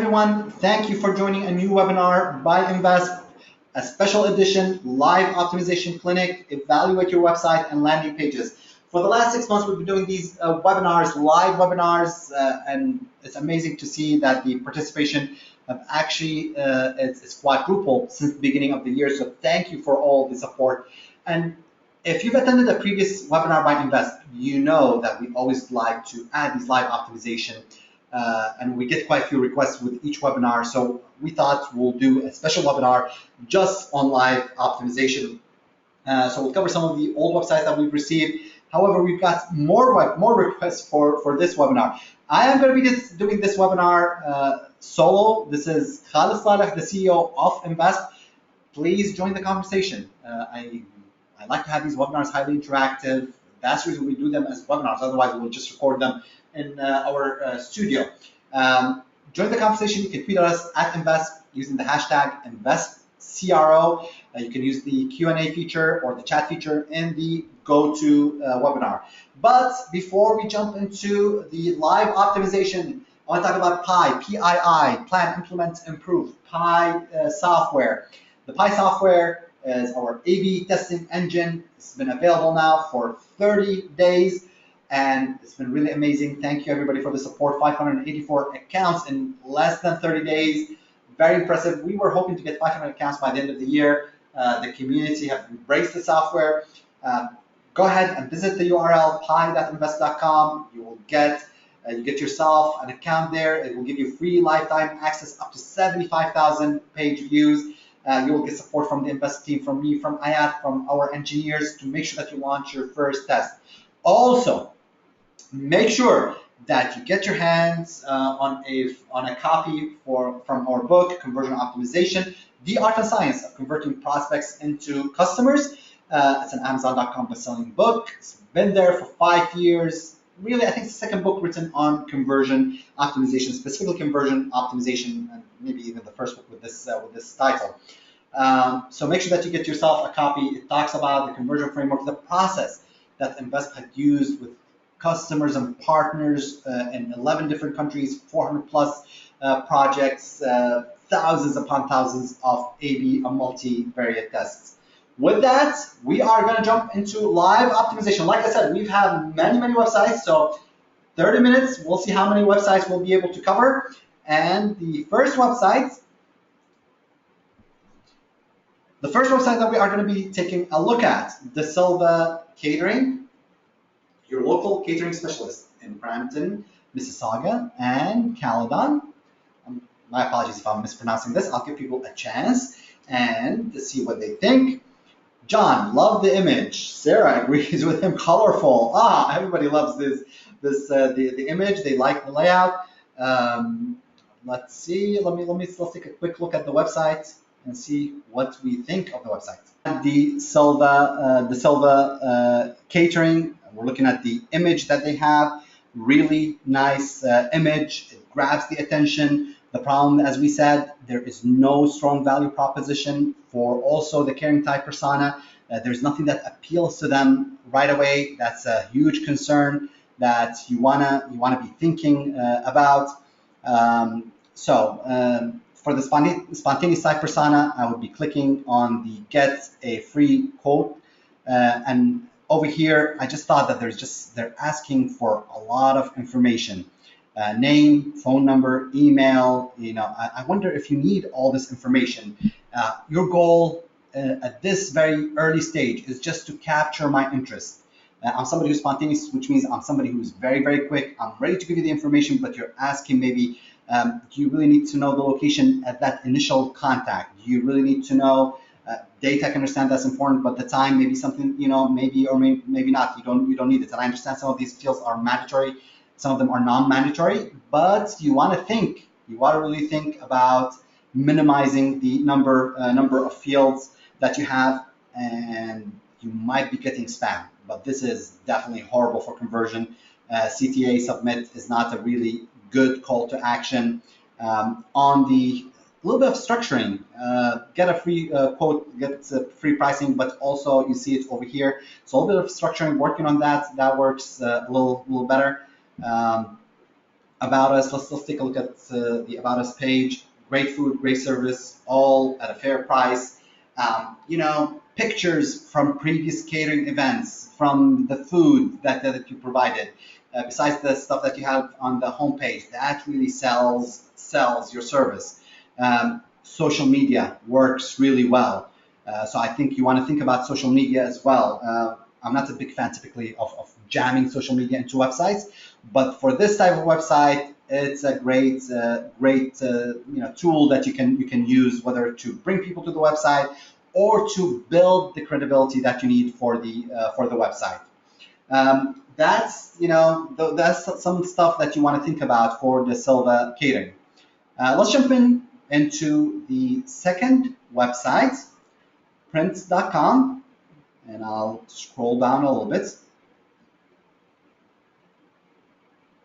everyone. Thank you for joining a new webinar by Invest, a special edition live optimization clinic. Evaluate your website and landing pages. For the last 6 months, we've been doing these webinars, live webinars, and it's amazing to see that the participation have actually it's quadrupled since the beginning of the year. So thank you for all the support. And if you've attended a previous webinar by Invest, you know that we always like to add these live optimization. And we get quite a few requests with each webinar. So we thought we'll do a special webinar just on live optimization. So we'll cover some of the old websites that we've received. However, we've got more requests for this webinar. I am going to be doing this webinar solo. This is Khalid Saleh, the CEO of Invest. Please join the conversation. I like to have these webinars highly interactive. That's the reason we do them as webinars. Otherwise, we'll just record them in our studio. Join the conversation. You can tweet at us at Invest using the hashtag InvestCRO. You can use the Q&A feature or the chat feature in the go-to webinar. But before we jump into the live optimization, I want to talk about Pi, P-I-I, Plan, Implement, Improve, Pi software. The Pi software is our A/B testing engine. It's been available now for 30 days. And it's been really amazing. Thank you, everybody, for the support. 584 accounts in less than 30 days. Very impressive. We were hoping to get 500 accounts by the end of the year. The community have embraced the software. Go ahead and visit the URL, pi.invest.com. You will get yourself an account there. It will give you free lifetime access up to 75,000 page views. You will get support from the Invest team, from me, from Ayat, from our engineers to make sure that you launch your first test. Also, make sure that you get your hands on a copy from our book, Conversion Optimization, The Art and Science of Converting Prospects into Customers. It's an Amazon.com bestselling book. It's been there for 5 years. Really, I think it's the second book written on conversion optimization, specifically conversion optimization, and maybe even the first book with this title. So make sure that you get yourself a copy. It talks about the conversion framework, the process that Invest had used with customers and partners in 11 different countries, 400 plus projects, thousands upon thousands of A/B and multivariate tests. With that, we are going to jump into live optimization. Like I said, we've had many websites, so 30 minutes, we'll see how many websites we'll be able to cover. And the first website that we are going to be taking a look at, the Silva Catering, your local catering specialist in Brampton, Mississauga, and Caledon. My apologies if I'm mispronouncing this. I'll give people a chance and to see what they think. John, love the image. Sarah agrees with him. Colorful. Everybody loves the image. They like the layout. Let's see. Let's take a quick look at the website and see what we think of the website. The Silva Catering. We're looking at the image that they have. Really nice image. It grabs the attention. The problem, as we said, there is no strong value proposition for also the caring type persona. There's nothing that appeals to them right away. That's a huge concern that you wanna be thinking about. For the spontaneous type persona, I would be clicking on the get a free quote, and over here, I just thought that they're asking for a lot of information. Name, phone number, email. I wonder if you need all this information. Your goal at this very early stage is just to capture my interest. I'm somebody who's spontaneous, which means I'm somebody who's very quick. I'm ready to give you the information, but you're asking maybe, do you really need to know the location at that initial contact? Do you really need to know date? I can understand that's important, but the time, maybe something, maybe or maybe not. You don't need it. And I understand some of these fields are mandatory. Some of them are non-mandatory, but you want to really think about minimizing the number of fields that you have, and you might be getting spam. But this is definitely horrible for conversion. CTA submit is not a really good call to action. On the little bit of structuring, get a free quote, get free pricing, but also you see it over here. So a little bit of structuring, working on that works a little better. About Us. Let's take a look at the About Us page. Great food, great service, all at a fair price. Pictures from previous catering events, from the food that you provided. Besides the stuff that you have on the homepage, that really sells your service. Social media works really well. So I think you want to think about social media as well. I'm not a big fan typically of jamming social media into websites, but for this type of website, it's a great tool that you can use, whether to bring people to the website or to build the credibility that you need for the website. That's some stuff that you want to think about for the Silva Catering. Let's jump into the second website, prints.com, and I'll scroll down a little bit.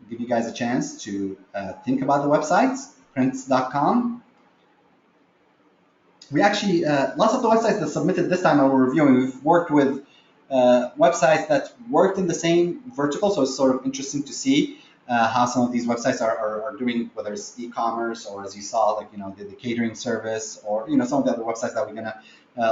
Give you guys a chance to think about the website, prints.com. We actually, lots of the websites that submitted this time we're reviewing, we've worked with websites that worked in the same vertical, so it's sort of interesting to see how some of these websites are doing, whether it's e-commerce or, as you saw, like the catering service, or some of the other websites that we're gonna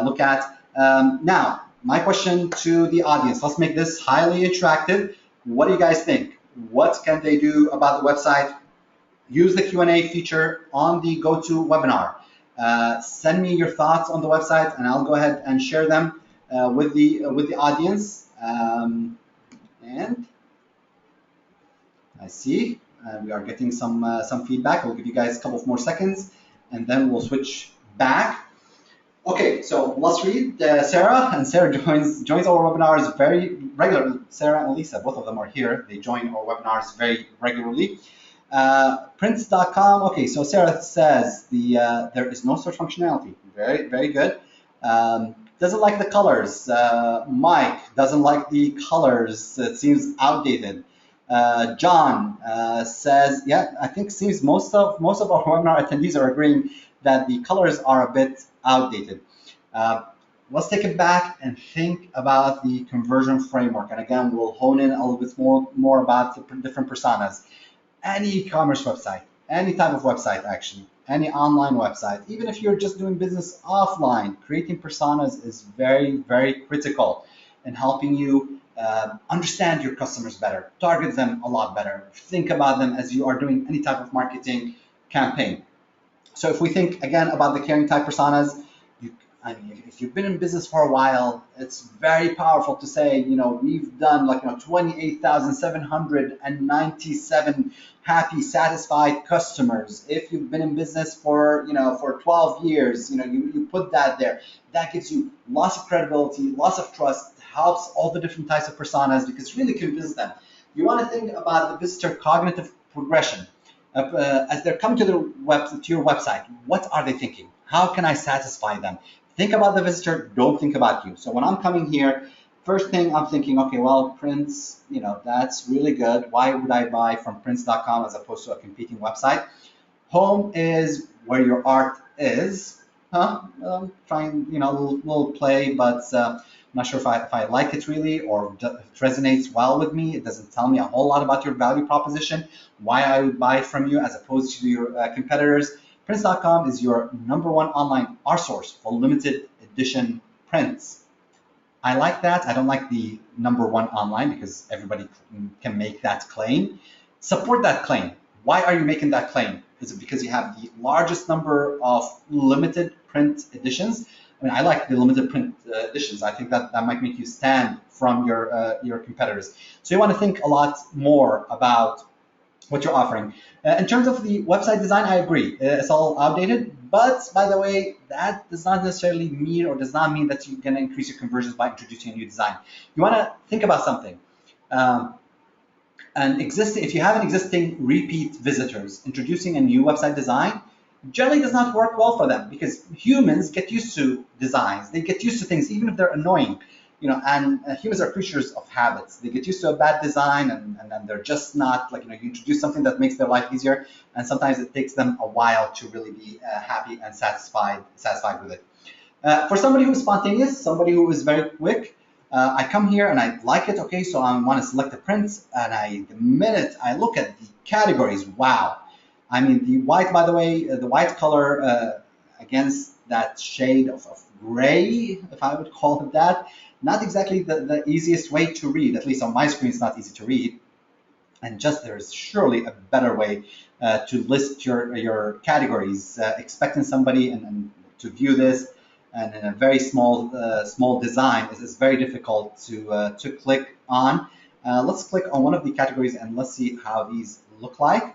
look at. Now, my question to the audience: let's make this highly interactive. What do you guys think? What can they do about the website? Use the Q&A feature on the GoToWebinar. Send me your thoughts on the website, and I'll go ahead and share them with the audience. And I see we are getting some feedback. I'll give you guys a couple of more seconds, and then we'll switch back. Okay, so let's read Sarah, and Sarah joins our webinars very regularly. Sarah and Lisa, both of them are here. They join our webinars very regularly. Prints.com. Okay, so Sarah says there is no search functionality. Very, very good. Doesn't like the colors. Mike doesn't like the colors. It seems outdated. John says, yeah, I think seems most of our webinar attendees are agreeing that the colors are a bit outdated. Let's take it back and think about the conversion framework. And again, we'll hone in a little bit more about the different personas. Any e-commerce website, any type of website actually, any online website, even if you're just doing business offline, creating personas is very, very critical in helping you understand your customers better, target them a lot better, think about them as you are doing any type of marketing campaign. So if we think again about the caring type personas, if you've been in business for a while, it's very powerful to say, we've done 28,797 happy, satisfied customers. If you've been in business for 12 years, you put that there. That gives you lots of credibility, lots of trust, helps all the different types of personas because really convince them. You want to think about the visitor cognitive progression. As they're coming to your website, what are they thinking? How can I satisfy them? Think about the visitor, don't think about you. So when I'm coming here, first thing I'm thinking, okay, well, Prints, that's really good. Why would I buy from Prints.com as opposed to a competing website? Home is where your art is. Trying, a little play, but I'm not sure if I like it really or if it resonates well with me. It doesn't tell me a whole lot about your value proposition, why I would buy from you as opposed to your competitors. Prints.com is your #1 online art source for limited edition prints. I like that. I don't like the #1 online because everybody can make that claim. Support that claim. Why are you making that claim? Is it because you have the largest number of limited print editions? I mean, I like the limited print editions. I think that might make you stand from your competitors. So you want to think a lot more about what you're offering. In terms of the website design, I agree. It's all outdated, but by the way, that does not necessarily mean or does not mean that you're going to increase your conversions by introducing a new design. You want to think about something. If you have an existing repeat visitors, introducing a new website design generally does not work well for them because humans get used to designs. They get used to things, even if they're annoying. And humans are creatures of habits. They get used to a bad design, and then they're just not you introduce something that makes their life easier, and sometimes it takes them a while to really be happy and satisfied with it. For somebody who's spontaneous, somebody who is very quick, I come here and I like it. Okay, so I want to select the print, and the minute I look at the categories, wow! I mean, the white, by the way, the white color against that shade of gray, if I would call it that, not exactly the easiest way to read. At least on my screen, it's not easy to read. And just there is surely a better way to list your categories. Expecting somebody and to view this and in a very small design is very difficult to click on. Let's click on one of the categories and let's see how these look like.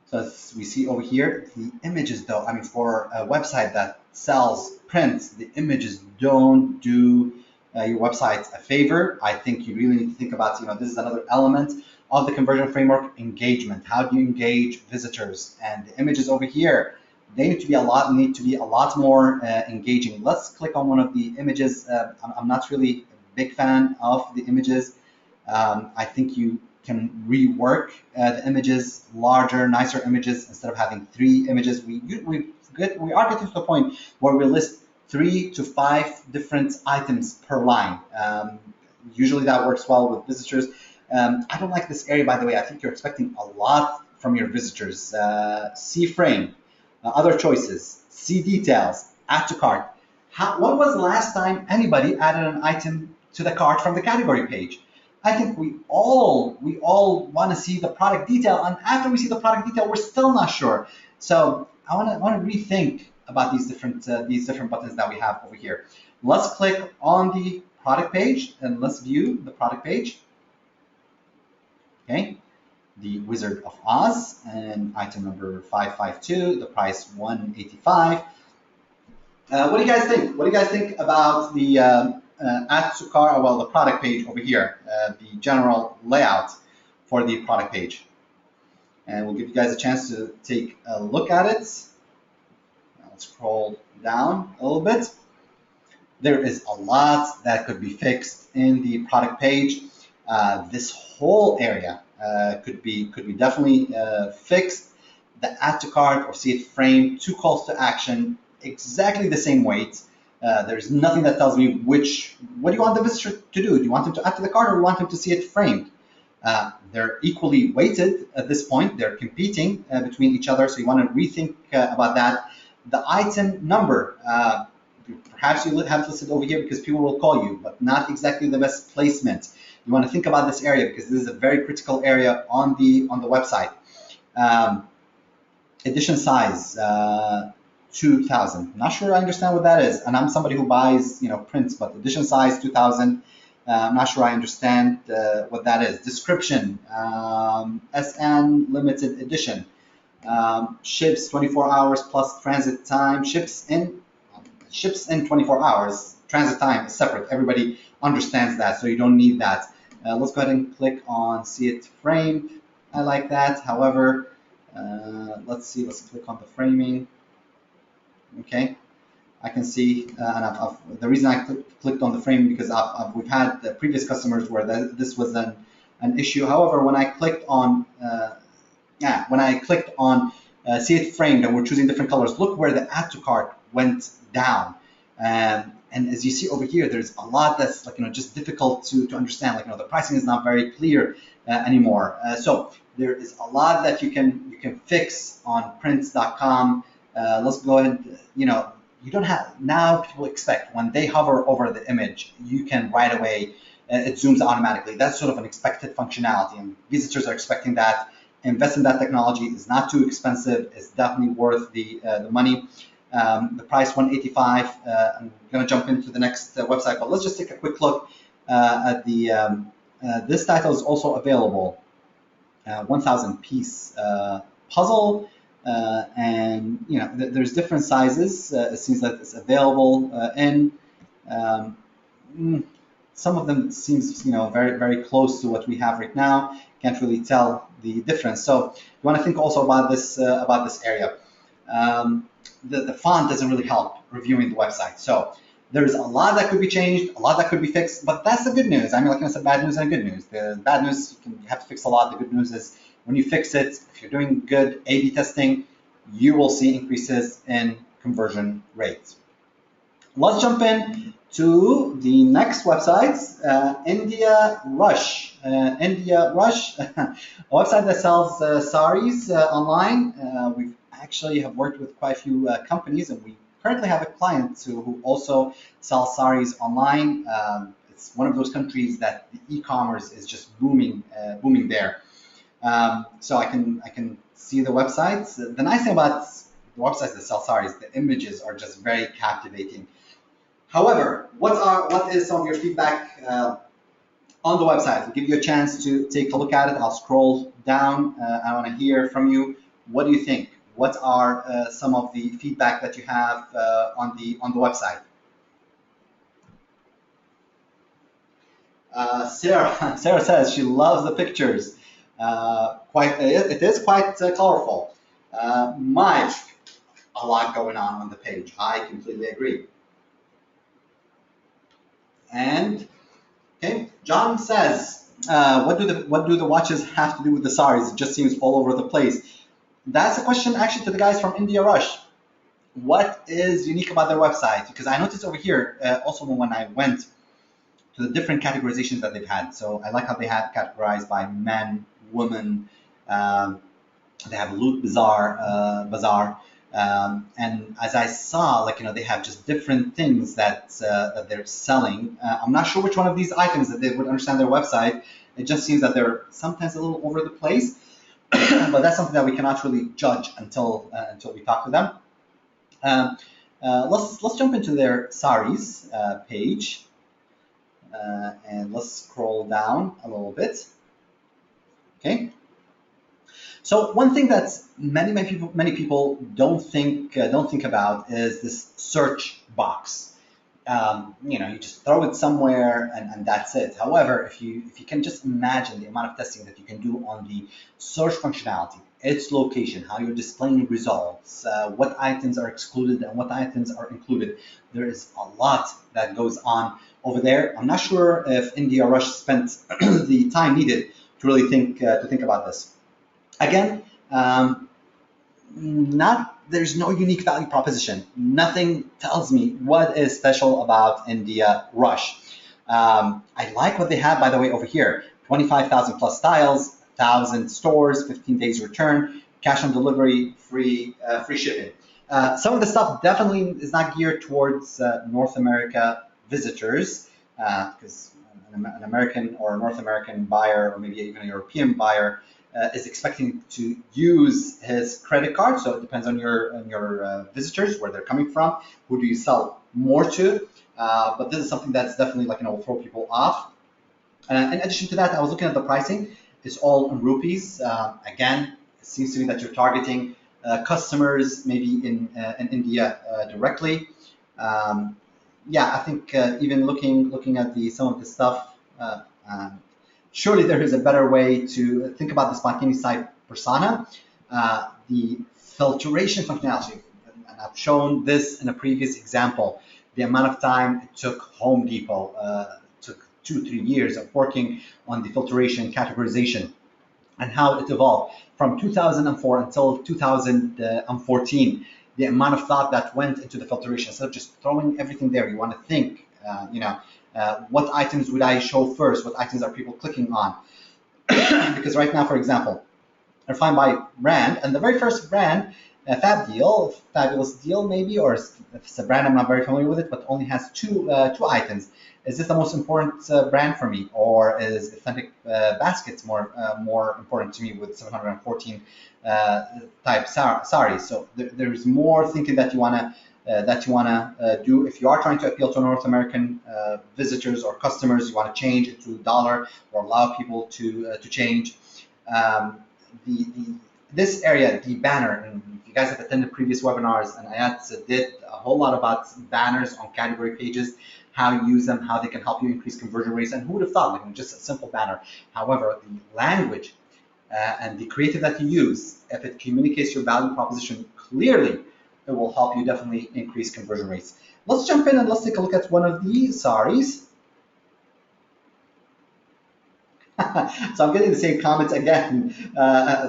So as we see over here, the images though, I mean, for a website that sells prints, the images don't do your website a favor. I think you really need to think about, this is another element of the conversion framework: engagement. How do you engage visitors? And the images over here, they need to be a lot more engaging. Let's click on one of the images. I'm not really a big fan of the images. I think you can rework the images, larger, nicer images, instead of having 3 images. We are getting to the point where we list 3 to 5 different items per line. Usually that works well with visitors. I don't like this area, by the way. I think you're expecting a lot from your visitors. See frame, other choices, see details, add to cart. When was the last time anybody added an item to the cart from the category page? I think we all want to see the product detail, and after we see the product detail, we're still not sure. So I want to rethink about these different buttons that we have over here. Let's click on the product page and let's view the product page. Okay, the Wizard of Oz and item number 552, the price $185. What do you guys think? What do you guys think about the add to cart, well, the product page over here, the general layout for the product page? And we'll give you guys a chance to take a look at it. Now let's scroll down a little bit. There is a lot that could be fixed in the product page. This whole area could be definitely fixed. The add to cart or see it framed, 2 calls to action, exactly the same weight. There's nothing that tells me what do you want the visitor to do? Do you want them to add to the cart or do you want them to see it framed? They're equally weighted at this point. They're competing between each other, so you want to rethink about that. The item number, perhaps you have it listed over here because people will call you, but not exactly the best placement. You want to think about this area because this is a very critical area on the website. Edition size, 2,000. Not sure I understand what that is, and I'm somebody who buys prints, but edition size 2,000. I'm not sure I understand what that is. Description, SN limited edition. Ships 24 hours plus transit time. Ships in 24 hours. Transit time is separate. Everybody understands that, so you don't need that. Let's go ahead and click on see it framed. I like that. However, let's click on the framing. Okay, I can see, and the reason I clicked on the frame because we've had the previous customers where this was an issue. However, when I clicked on see it framed and we're choosing different colors, look where the add to cart went down. And as you see over here, there's a lot that's just difficult to understand. The pricing is not very clear anymore. So there is a lot that you can fix on prints.com. Let's go ahead. You don't have, now people expect when they hover over the image, you can right away, it zooms automatically. That's sort of an expected functionality, and visitors are expecting that. Invest in that technology. Is not too expensive. It's definitely worth the money. The price $185. I'm going to jump into the next website, but let's just take a quick look at the. This title is also available. 1,000 piece puzzle. And there's different sizes. It seems like it's available in some of them. Seems very very close to what we have right now. Can't really tell the difference. So you want to think also about this area. The font doesn't really help reviewing the website. So there's a lot that could be changed, a lot that could be fixed. But that's the good news. I mean, like I said, bad news and good news. The bad news, you have to fix a lot. The good news is, when you fix it, if you're doing good A/B testing, you will see increases in conversion rates. Let's jump in to the next website, India Rush. India Rush, a website that sells saris online. We've actually have worked with quite a few companies, and we currently have a client who also sells saris online. It's one of those countries that the e-commerce is just booming there. So I can see the websites. The nice thing about the websites that sell saris, the images are just very captivating. However, what is some of your feedback on the website? I'll give you a chance to take a look at it. I'll scroll down. I want to hear from you. What do you think? What are some of the feedback that you have on the website? Sarah says she loves the pictures. It is quite colorful. Mike, a lot going on the page. I completely agree. And okay, John says, what do the watches have to do with the saris? It just seems all over the place. That's a question actually to the guys from India Rush. What is unique about their website? Because I noticed over here also when I went to the different categorizations that they've had. So I like how they have categorized by men, women. They have Loot Bazaar. And as I saw, they have just different things that they're selling. I'm not sure which one of these items that they would understand their website. It just seems that they're sometimes a little over the place, but that's something that we cannot really judge until we talk to them. Let's jump into their saris page, and let's scroll down a little bit. Okay. So one thing that many people don't think about is this search box. You just throw it somewhere and that's it. However, if you can just imagine the amount of testing that you can do on the search functionality, its location, how you're displaying results, what items are excluded and what items are included, there is a lot that goes on over there. I'm not sure if India Rush spent the time needed to really think about this. Again, there's no unique value proposition. Nothing tells me what is special about India Rush. I like what they have, by the way, over here. 25,000 plus styles, 1,000 stores, 15 days return, cash on delivery, free shipping. Some of the stuff definitely is not geared towards North America visitors, because an American or a North American buyer, or maybe even a European buyer, is expecting to use his credit card. So it depends on your visitors, where they're coming from, who do you sell more to. But this is something that's definitely will throw people off. In addition to that, I was looking at the pricing. It's all in rupees. Again, it seems to me that you're targeting customers maybe in India directly. I think even looking at some of the stuff. Surely there is a better way to think about the spontaneous site persona. The filtration functionality, and I've shown this in a previous example, the amount of time it took Home Depot, took 2-3 years of working on the filtration categorization and how it evolved from 2004 until 2014. The amount of thought that went into the filtration, instead of just throwing everything there, you want to think, what items would I show first? What items are people clicking on? Because right now, for example, they're fine by brand, and the very first brand, Fabulous Deal maybe, or if it's a brand I'm not very familiar with it, but only has two items. Is this the most important brand for me, or is Authentic Baskets more important to me with 714 type saris? So there's more thinking that you wanna do. If you are trying to appeal to North American visitors or customers, you want to change it to dollar or allow people to change. This area, the banner, and if you guys have attended previous webinars, and Ayat did a whole lot about banners on category pages, how you use them, how they can help you increase conversion rates, and who would have thought, just a simple banner. However, the language and the creative that you use, if it communicates your value proposition clearly, it will help you definitely increase conversion rates. Let's jump in and let's take a look at one of the saris. So I'm getting the same comments again.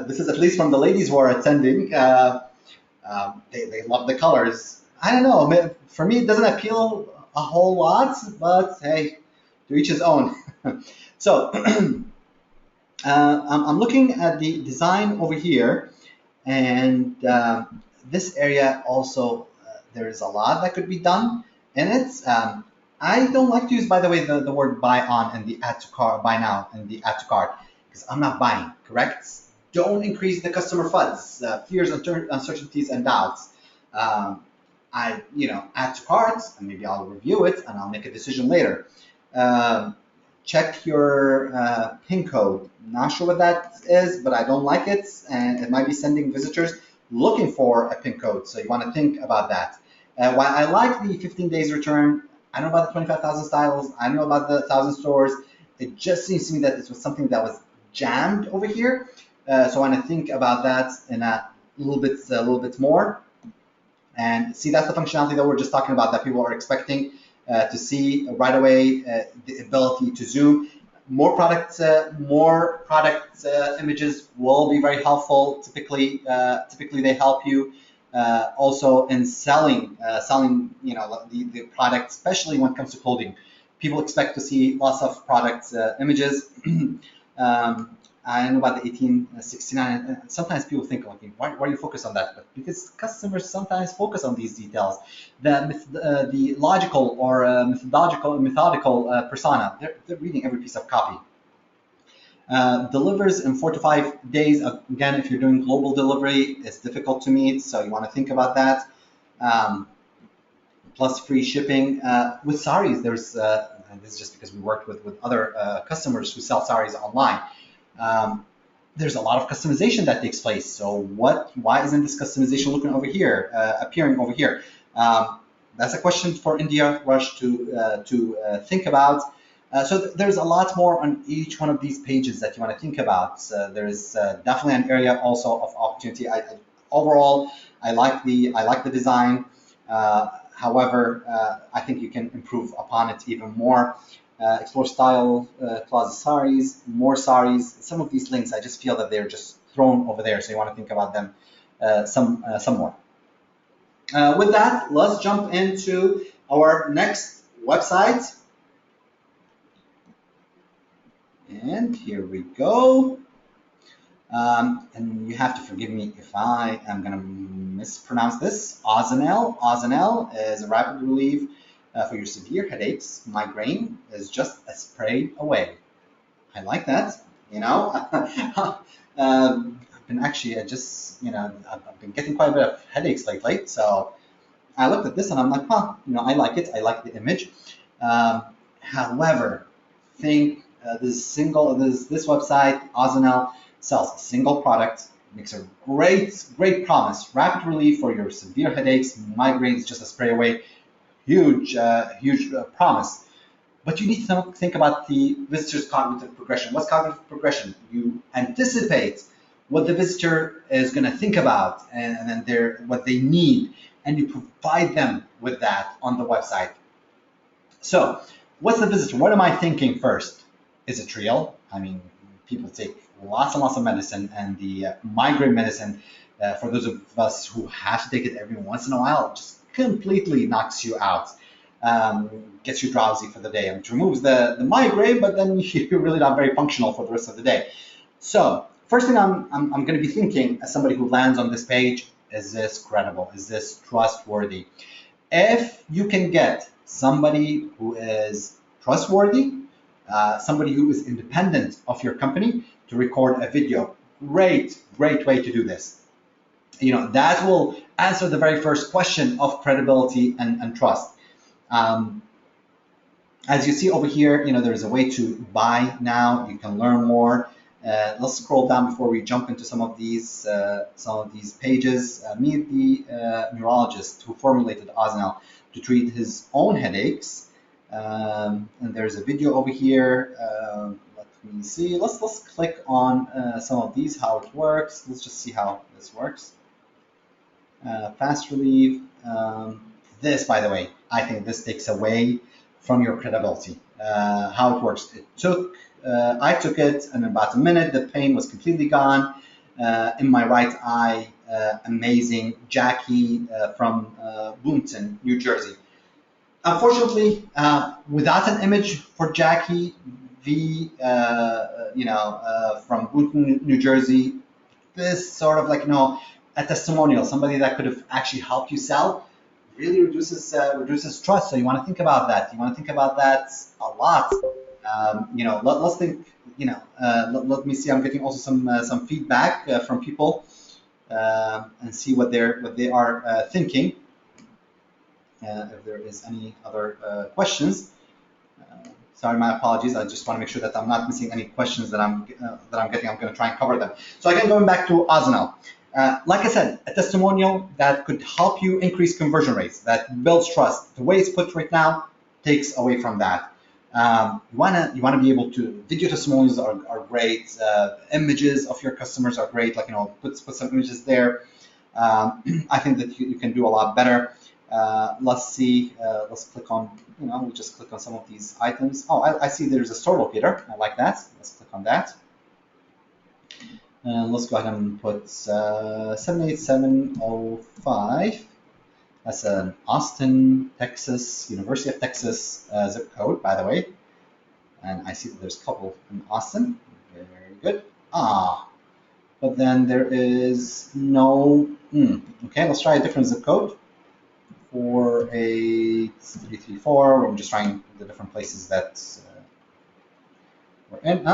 This is at least from the ladies who are attending. They love the colors. I don't know. For me, it doesn't appeal a whole lot, but hey, to each his own. So I'm looking at the design over here, and this area also, there's a lot that could be done in it. I don't like to use, by the way, the word buy on and the add to cart, buy now and the add to cart, because I'm not buying, correct? Don't increase the customer FUDs, fears, uncertainties, and doubts. Um, add to cart, and maybe I'll review it and I'll make a decision later. Um, Check your PIN code. Not sure what that is, but I don't like it, and it might be sending visitors looking for a PIN code. So you want to think about that. While I like the 15 days return, I don't know about the 25,000 styles. I don't know about the 1,000 stores. It just seems to me that this was something that was jammed over here. So I want to think about that in a little bit more. And see, that's the functionality that we're just talking about that people are expecting to see right away. The ability to zoom. More product images will be very helpful. Typically they help you also in selling the product, especially when it comes to clothing. People expect to see lots of product images. I know about the 1869. Sometimes people think, okay, why do you focus on that? But because customers sometimes focus on these details. The logical or methodical persona, they're reading every piece of copy. Delivers in 4 to 5 days. Again, if you're doing global delivery, it's difficult to meet, so you want to think about that. Plus free shipping. With saris, there's, and this is just because we worked with other customers who sell saris online. There's a lot of customization that takes place. So why isn't this customization looking over here, appearing over here? That's a question for India Rush to think about. So there's a lot more on each one of these pages that you want to think about. There's definitely an area also of opportunity. Overall, I like the design. However, I think you can improve upon it even more. Explore style, closet saris, more saris. Some of these links, I just feel that they're just thrown over there, so you want to think about them some more. With that, let's jump into our next website. And here we go. And you have to forgive me if I am going to mispronounce this. Ozanel. Ozanel is a rapid relief for your severe headaches. Migraine is just a spray away. I like that. I've been actually I've been getting quite a bit of headaches lately. So I looked at this and I'm like, I like it. I like the image. However, this website, Ozanel, sells a single product, makes a great promise. Rapid relief for your severe headaches, migraines, just a spray away. Huge promise. But you need to think about the visitor's cognitive progression. What's cognitive progression? You anticipate what the visitor is going to think about and then what they need, and you provide them with that on the website. So, what's the visitor? What am I thinking first? Is it real? I mean, people take lots and lots of medicine, and the migraine medicine, for those of us who have to take it every once in a while, just completely knocks you out, gets you drowsy for the day, and it removes the migraine, but then you're really not very functional for the rest of the day. So first thing I'm going to be thinking as somebody who lands on this page, is this credible? Is this trustworthy? If you can get somebody who is trustworthy, somebody who is independent of your company to record a video, great way to do this. That will answer the very first question of credibility and trust. As you see over here, there's a way to buy now. You can learn more. Let's scroll down before we jump into some of these pages. Meet the neurologist who formulated Ozanel to treat his own headaches. And there's a video over here. Let me see. Let's click on some of these, how it works. Let's just see how this works. Fast relief. This, by the way, I think this takes away from your credibility. How it works. I took it in about a minute. The pain was completely gone. In my right eye, amazing. Jackie from Bloomington, New Jersey. Unfortunately, without an image for Jackie V, from Boonton, New Jersey, this sort of like a testimonial, somebody that could have actually helped you sell, really reduces trust. So you want to think about that. You want to think about that a lot. Let's think. Let me see. I'm getting also some feedback from people and see what they are thinking. If there is any other questions. Sorry, my apologies. I just want to make sure that I'm not missing any questions that I'm getting. I'm going to try and cover them. So again, going back to Ozanel. Like I said, a testimonial that could help you increase conversion rates, that builds trust. The way it's put right now takes away from that. You wanna be able to. Video testimonials are great. Images of your customers are great. Like put some images there. I think that you can do a lot better. Let's see. Let's click on. We just click on some of these items. Oh, I see. There's a store locator. I like that. Let's click on that. Let's go ahead and put 78705. That's an Austin, Texas, University of Texas zip code, by the way. And I see that there's a couple in Austin. Very good. But then there is no. Okay, let's try a different zip code. 48334. I'm just trying the different places that we're in.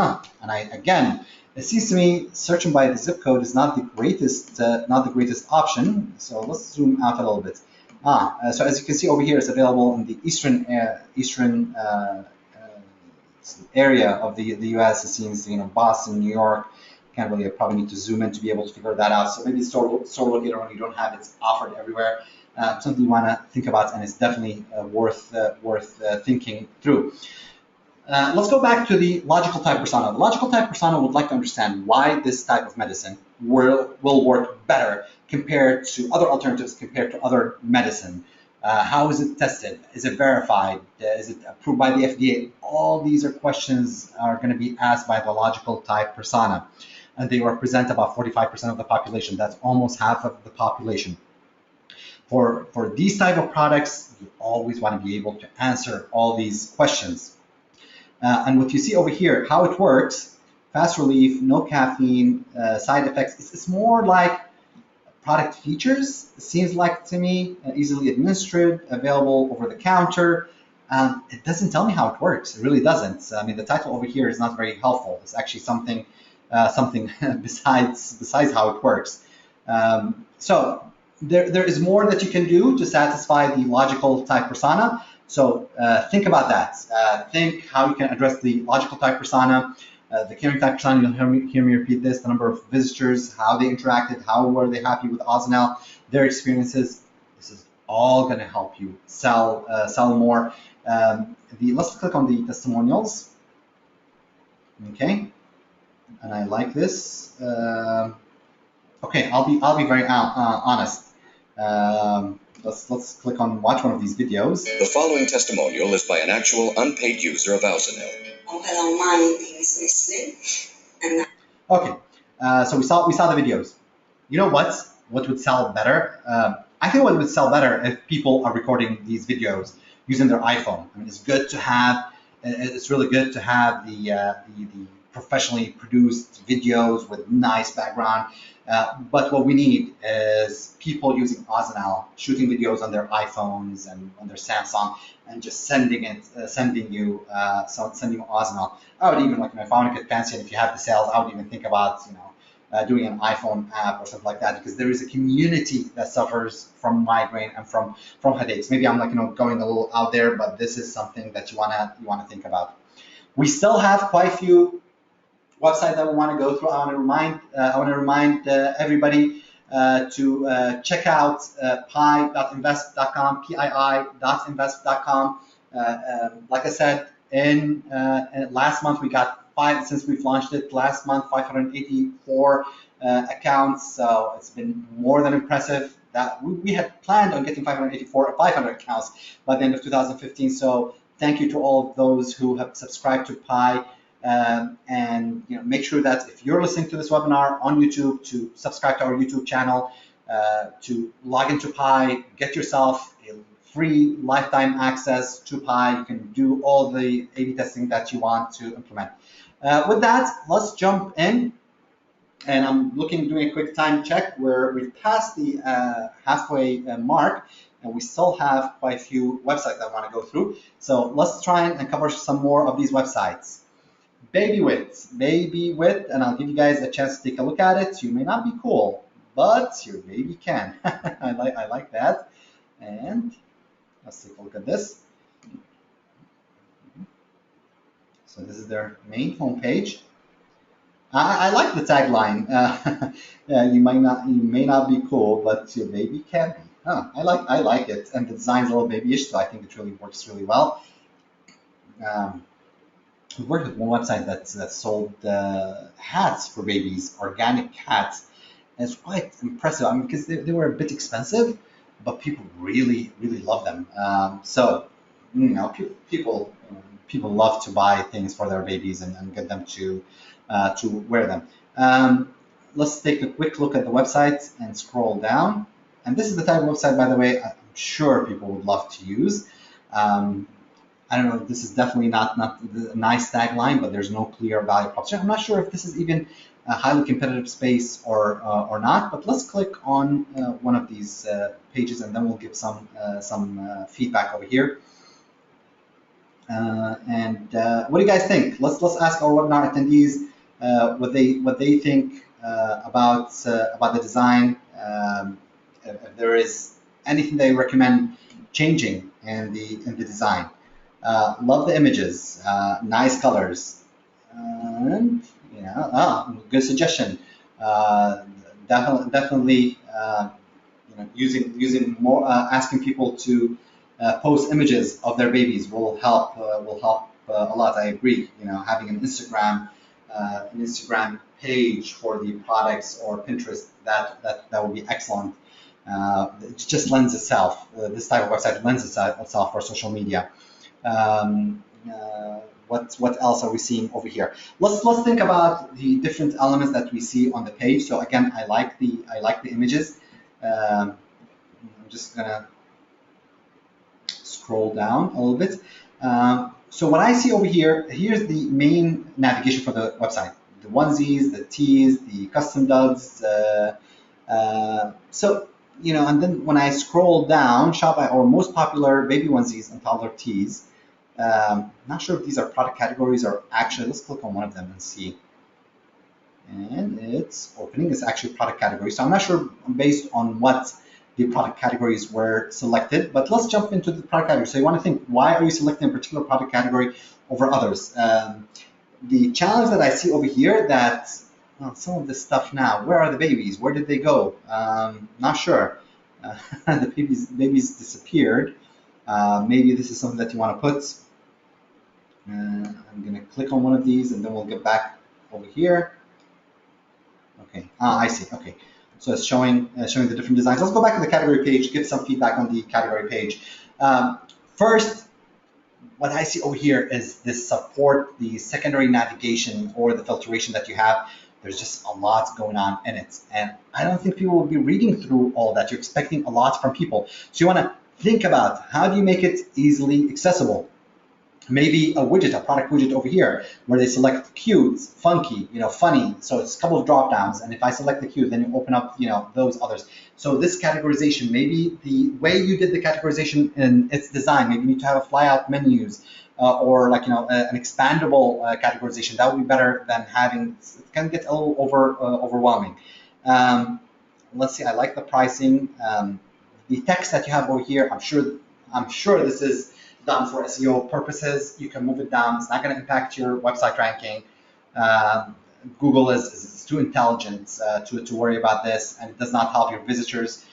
Again, it seems to me searching by the zip code is not the greatest option. So let's zoom out a little bit. So as you can see over here, it's available in the eastern area of the U.S. It seems Boston, New York. Can't really probably need to zoom in to be able to figure that out. So maybe store locator when you don't have it's offered everywhere. Something you want to think about, and it's definitely worth thinking through. Let's go back to the logical type persona. The logical type persona would like to understand why this type of medicine will work better compared to other alternatives, compared to other medicine. How is it tested? Is it verified? Is it approved by the FDA? All these are questions are going to be asked by the logical type persona. And they represent about 45% of the population. That's almost half of the population. For these type of products, you always want to be able to answer all these questions. And what you see over here, how it works, fast relief, no caffeine, side effects, it's more like product features, it seems like to me, easily administered, available over the counter. It doesn't tell me how it works. It really doesn't. I mean, the title over here is not very helpful. It's actually something besides how it works. So there is more that you can do to satisfy the logical type persona. So think about that. Think how you can address the logical type persona, the caring type persona. You'll hear me repeat this: the number of visitors, how they interacted, how were they happy with Ozanel, their experiences. This is all going to help you sell more. Let's click on the testimonials. Okay, and I like this. Okay, I'll be very honest. Let's click on watch one of these videos. The following testimonial is by an actual unpaid user of Ozanel. Hello, my name is Leslie. Okay, so we saw the videos. You know what would sell better? I think what would sell better if people are recording these videos using their iPhone. I mean, it's good to have. It's really good to have the professionally produced videos with nice background. But what we need is people using Ozanel, shooting videos on their iPhones and on their Samsung, and just sending you Ozanel. I would even, like, if I want to get fancy, and if you have the sales, I would even think about doing an iPhone app or something like that, because there is a community that suffers from migraine and from headaches. Maybe I'm going a little out there, but this is something that you wanna think about. We still have quite a few websites that we want to go through. I want to remind everybody to check out pi.invest.com, pii.invest.com. Like I said, in last month we got since we've launched it last month, 584 accounts. So it's been more than impressive. That we had planned on getting 500 accounts by the end of 2015. So thank you to all of those who have subscribed to Pi. And make sure that if you're listening to this webinar on YouTube, to subscribe to our YouTube channel, to log into Pi, get yourself a free lifetime access to Pi. You can do all the A/B testing that you want to implement. With that, let's jump in. And I'm doing a quick time check where we've passed the halfway mark, and we still have quite a few websites I want to go through. So let's try and cover some more of these websites. Baby Wit, and I'll give you guys a chance to take a look at it. You may not be cool, but your baby can. I like that. And let's take a look at this. So this is their main homepage. I like the tagline. You may not be cool, but your baby can be. I like it, and the design's a little babyish, so I think it really works really well. We worked with one website that sold hats for babies, organic hats, and it's quite impressive. I mean, because they were a bit expensive, but people really love them. So people love to buy things for their babies and get them to wear them. Let's take a quick look at the website and scroll down. And this is the type of website, by the way, I'm sure people would love to use. I don't know, this is definitely not the nice tagline, but there's no clear value proposition. I'm not sure if this is even a highly competitive space or not, but let's click on one of these pages and then we'll give some feedback over here. What do you guys think? Let's ask our webinar attendees what they think about the design. If there is anything they recommend changing in the design. Love the images, nice colors, and good suggestion. Definitely, using more, asking people to post images of their babies will help a lot. I agree. Having an Instagram page for the products or Pinterest that would be excellent. It just lends itself. This type of website lends itself for social media. What else are we seeing over here? Let's think about the different elements that we see on the page. So again, I like the images. I'm just gonna scroll down a little bit. So what I see over here, here's the main navigation for the website: the onesies, the tees, the custom duds. And then when I scroll down, shop by our most popular baby onesies and toddler tees. Not sure if these are product categories or actually, let's click on one of them and see. And it's opening. It's actually product category. So I'm not sure based on what the product categories were selected, but let's jump into the product category. So you want to think, why are you selecting a particular product category over others? The challenge that I see over here that some of this stuff now, where are the babies? Where did they go? Not sure. The babies disappeared. Maybe this is something that you want to put. I'm going to click on one of these and then we'll get back over here. Okay, I see. Okay, so it's showing the different designs. Let's go back to the category page, give some feedback on the category page. First, what I see over here is this support, the secondary navigation or the filtration that you have. There's just a lot going on in it. And I don't think people will be reading through all that. You're expecting a lot from people. So you want to think about how do you make it easily accessible? Maybe a widget, a product widget over here, where they select cute, funky, funny. So it's a couple of drop downs, and if I select the cute, then you open up, those others. So this categorization, maybe the way you did the categorization in its design, maybe you need to have a fly-out menus or like an expandable categorization. That would be better than having. It can get a little overwhelming. Let's see. I like the pricing. The text that you have over here, I'm sure this is done for SEO purposes. You can move it down. It's not going to impact your website ranking. Google is too intelligent to worry about this, and it does not help your visitors.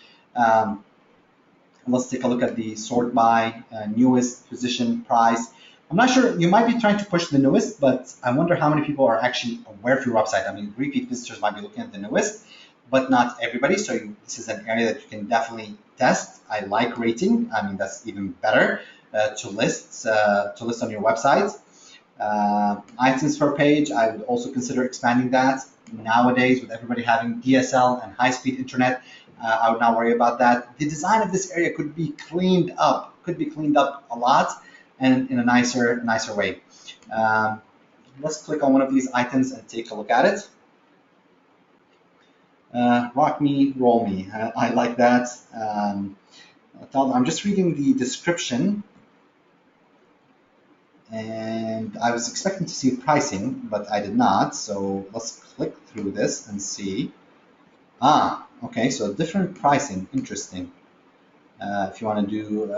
Let's take a look at the sort by newest, position, price. I'm not sure. You might be trying to push the newest, but I wonder how many people are actually aware of your website. I mean, repeat visitors might be looking at the newest, but not everybody. So this is an area that you can definitely test. I like rating. I mean, that's even better. To list on your website. Items per page, I would also consider expanding that. Nowadays, with everybody having DSL and high-speed internet, I would not worry about that. The design of this area could be cleaned up could be cleaned up a lot and in a nicer way. Let's click on one of these items and take a look at it. Rock me, roll me. I like that. I'm just reading the description, and I was expecting to see pricing, but I did not. So let's click through this and see. Okay, so different pricing. Interesting. If you want to do,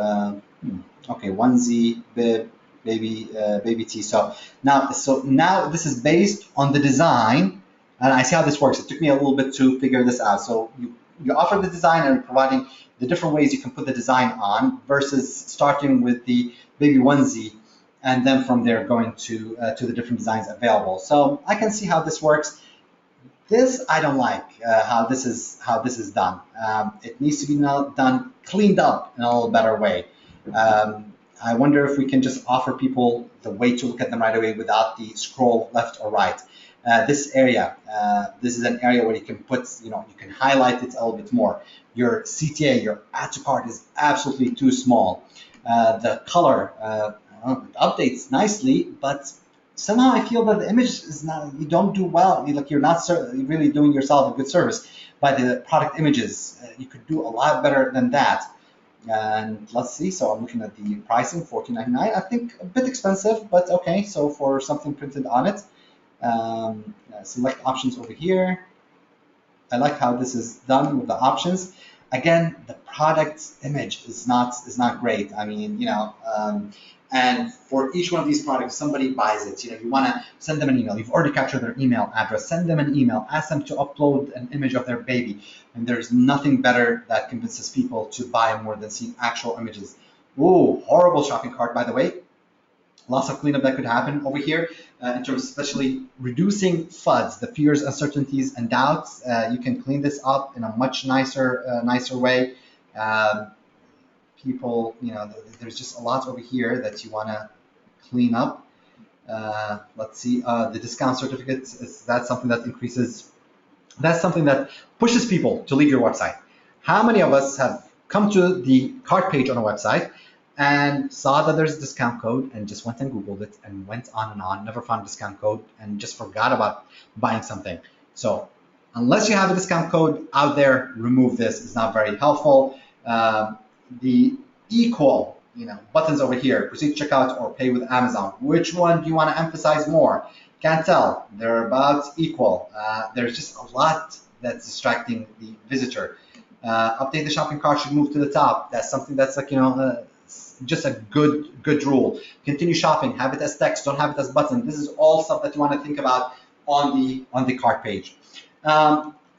okay, onesie, bib, baby tee. So now this is based on the design, and I see how this works. It took me a little bit to figure this out. So you offer the design and providing the different ways you can put the design on versus starting with the baby onesie and then from there going to the different designs available. So I can see how this works. This I don't like how this is done. It needs to be done cleaned up in a little better way. I wonder if we can just offer people the way to look at them right away without the scroll left or right. This area, this is an area where you can put, you can highlight it a little bit more. Your CTA, your add to cart is absolutely too small. The color it updates nicely, but somehow I feel that the image is not, you don't do well. You're not really doing yourself a good service by the product images. You could do a lot better than that. And let's see, so I'm looking at the pricing, $14.99. I think a bit expensive, but okay. So for something printed on it, select options over here. I like how this is done with the options. Again, the product image is not great. I mean, and for each one of these products, somebody buys it. You want to send them an email. You've already captured their email address. Send them an email. Ask them to upload an image of their baby. And there's nothing better that convinces people to buy more than seeing actual images. Ooh, horrible shopping cart, by the way. Lots of cleanup that could happen over here in terms of especially reducing FUDs, the fears, uncertainties, and doubts. You can clean this up in a much nicer way. People, there's just a lot over here that you want to clean up. Let's see, the discount certificates, that's something that increases, that's something that pushes people to leave your website. How many of us have come to the cart page on a website and saw that there's a discount code and just went and Googled it and went on, never found a discount code and just forgot about buying something? So unless you have a discount code out there, remove this. It's not very helpful. The equal, buttons over here, proceed to checkout or pay with Amazon. Which one do you want to emphasize more? Can't tell. They're about equal. There's just a lot that's distracting the visitor. Update the shopping cart should move to the top. That's something that's like, just a good rule. Continue shopping. Have it as text. Don't have it as button. This is all stuff that you want to think about on the cart page.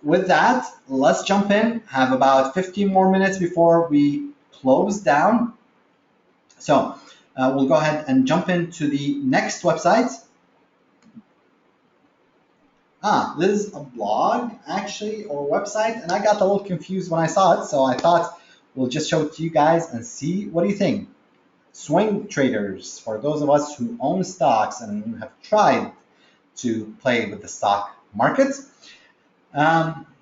With that, let's jump in. Have about 15 more minutes before we close down. So we'll go ahead and jump into the next website. This is a blog, actually, or website, and I got a little confused when I saw it, so I thought we'll just show it to you guys and see what do you think. Swing traders, for those of us who own stocks and have tried to play with the stock market.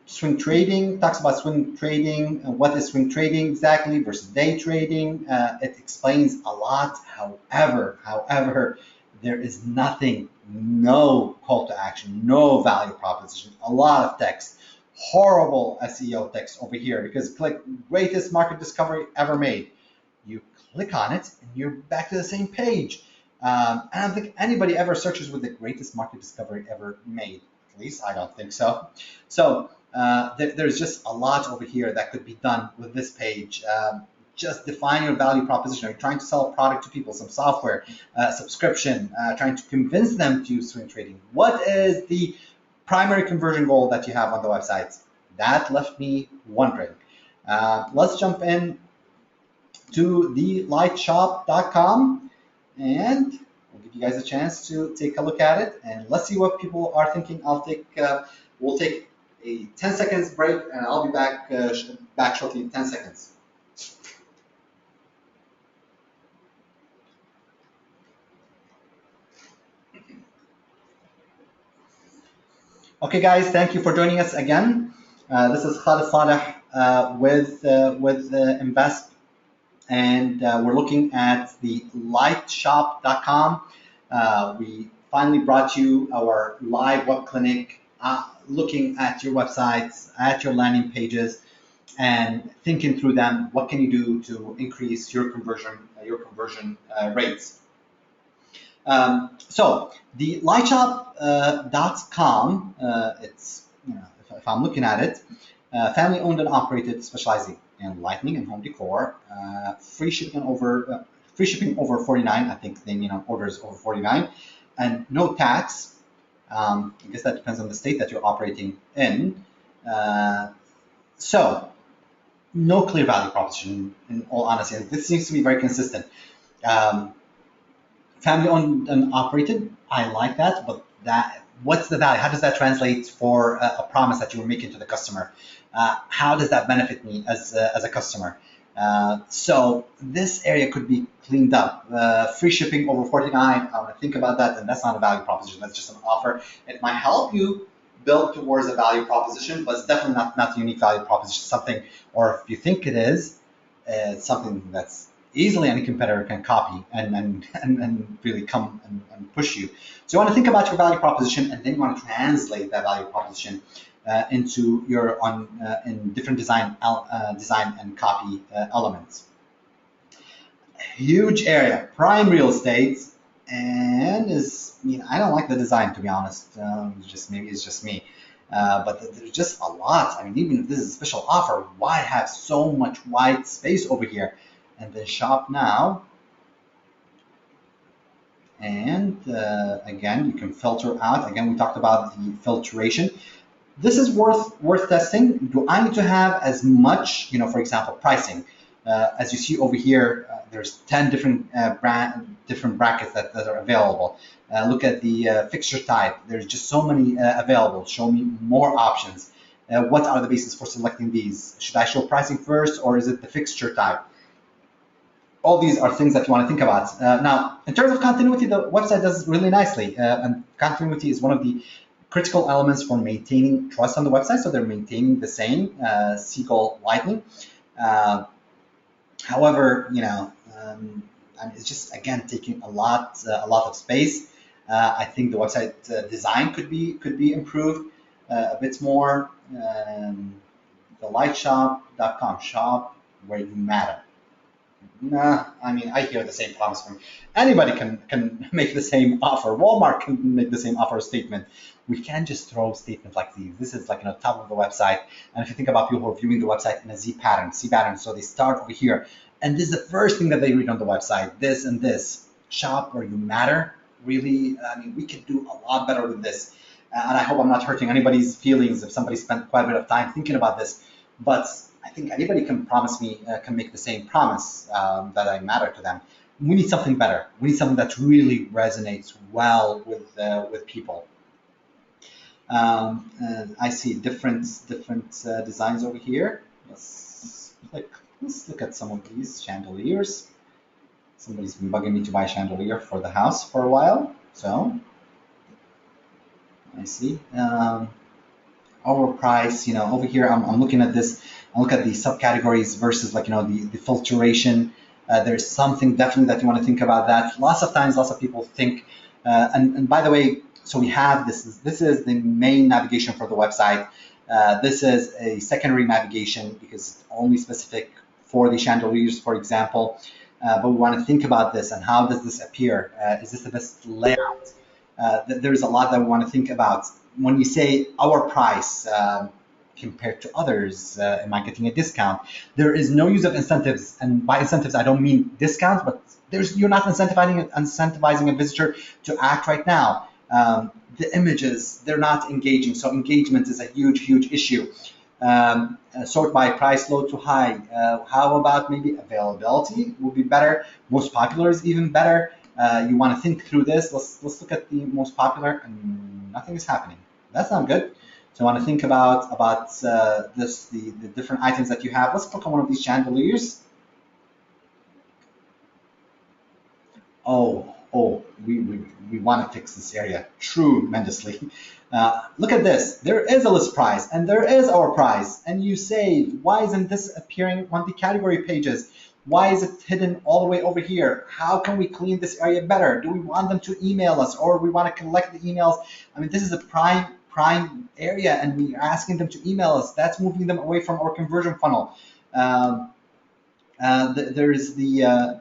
Swing trading talks about swing trading. What is swing trading exactly versus day trading? It explains a lot. However, there is nothing, no call to action, no value proposition, a lot of text, horrible SEO text over here because click greatest market discovery ever made. You click on it and you're back to the same page. I don't think anybody ever searches with the greatest market discovery ever made. At least I don't think so. So there's just a lot over here that could be done with this page. Just define your value proposition. Are you trying to sell a product to people, some software, subscription, trying to convince them to use swing trading? What is the primary conversion goal that you have on the website? That left me wondering. Let's jump in to thelightshop.com and we'll give you guys a chance to take a look at it and let's see what people are thinking. We'll take a 10 seconds break and I'll be back shortly in 10 seconds. Okay, guys, thank you for joining us again. This is Khalid Saleh with Invest, and we're looking at the lightshop.com. We finally brought you our live web clinic, looking at your websites, at your landing pages, and thinking through them. What can you do to increase your conversion rates? So the lightshop.com, it's, if I'm looking at it, family owned and operated, specializing in lighting and home decor, free shipping over 49. I think they mean on orders over 49, and no tax. I guess that depends on the state that you're operating in. So no clear value proposition, in all honesty. And this seems to be very consistent. Family owned and operated, I like that, but what's the value? How does that translate for a promise that you're making to the customer? How does that benefit me as a customer? So this area could be cleaned up. Free shipping over 49, I want to think about that, and that's not a value proposition, that's just an offer. It might help you build towards a value proposition, but it's definitely not a unique value proposition. Something, or if you think it is, it's something that's easily any competitor can copy and really come and push you. So you want to think about your value proposition, and then you want to translate that value proposition into your in different design and copy elements. Huge area, prime real estate, and I don't like the design, to be honest. Maybe it's just me. But there's just a lot. I mean, even if this is a special offer, why have so much white space over here? And then shop now. And again, you can filter out. Again, we talked about the filtration. This is worth testing. Do I need to have as much, for example, pricing? As you see over here, there's 10 different brackets that are available. Look at the fixture type. There's just so many available. Show me more options. What are the basis for selecting these? Should I show pricing first, or is it the fixture type? All these are things that you want to think about. Now, in terms of continuity, the website does really nicely. And continuity is one of the critical elements for maintaining trust on the website. So they're maintaining the same Seagull lighting. However, it's just, again, taking a lot of space. I think the website design could be improved a bit more. The lightshop.com, shop where you matter. Nah, I hear the same promise from anybody can make the same offer. Walmart can make the same offer statement. We can't just throw statements like these. This is like top of the website. And if you think about people who are viewing the website in a C pattern, so they start over here, and this is the first thing that they read on the website. This and this. Shop where you matter. Really, we could do a lot better with this. And I hope I'm not hurting anybody's feelings if somebody spent quite a bit of time thinking about this. But I think anybody can make the same promise that I matter to them. We need something better. We need something that really resonates well with people. I see different designs over here. Let's look at some of these chandeliers. Somebody's been bugging me to buy a chandelier for the house for a while, so I see. Our price, over here, I'm looking at this. I look at the subcategories versus the filtration. There's something definitely that you want to think about that. Lots of times, lots of people think, and by the way, so we have this is the main navigation for the website. This is a secondary navigation because it's only specific for the chandeliers, for example. But we want to think about this and how does this appear? Is this the best layout? There's a lot that we want to think about. When you say our price compared to others, am I getting a discount? There is no use of incentives, and by incentives I don't mean discounts, but you're not incentivizing a visitor to act right now. The images, they're not engaging, so engagement is a huge issue. Sort by price, low to high. How about maybe availability would be better? Most popular is even better. You want to think through this. Let's look at the most popular, and nothing is happening. That's not good. So I want to think about the different items that you have. Let's click on one of these chandeliers. Oh, we want to fix this area tremendously. Look at this. There is a list price and there is our price, and you say, why isn't this appearing on the category pages? Why is it hidden all the way over here? How can we clean this area better? Do we want them to email us, or we want to collect the emails? I mean, this is a prime area, and we're asking them to email us. That's moving them away from our conversion funnel. Um, there's the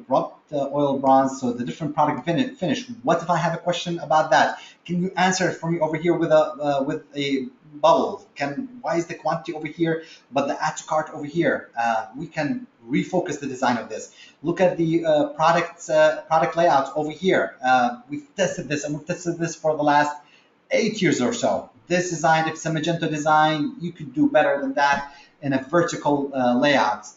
rubbed oil bronze, so the different product finish. What if I have a question about that? Can you answer it for me over here with a bubble? Why is the quantity over here, but the add to cart over here? We can refocus the design of this. Look at the product layout over here. We've tested this, and we've tested this for the last 8 years or so. This design, if it's a Magento design, you could do better than that in a vertical layout.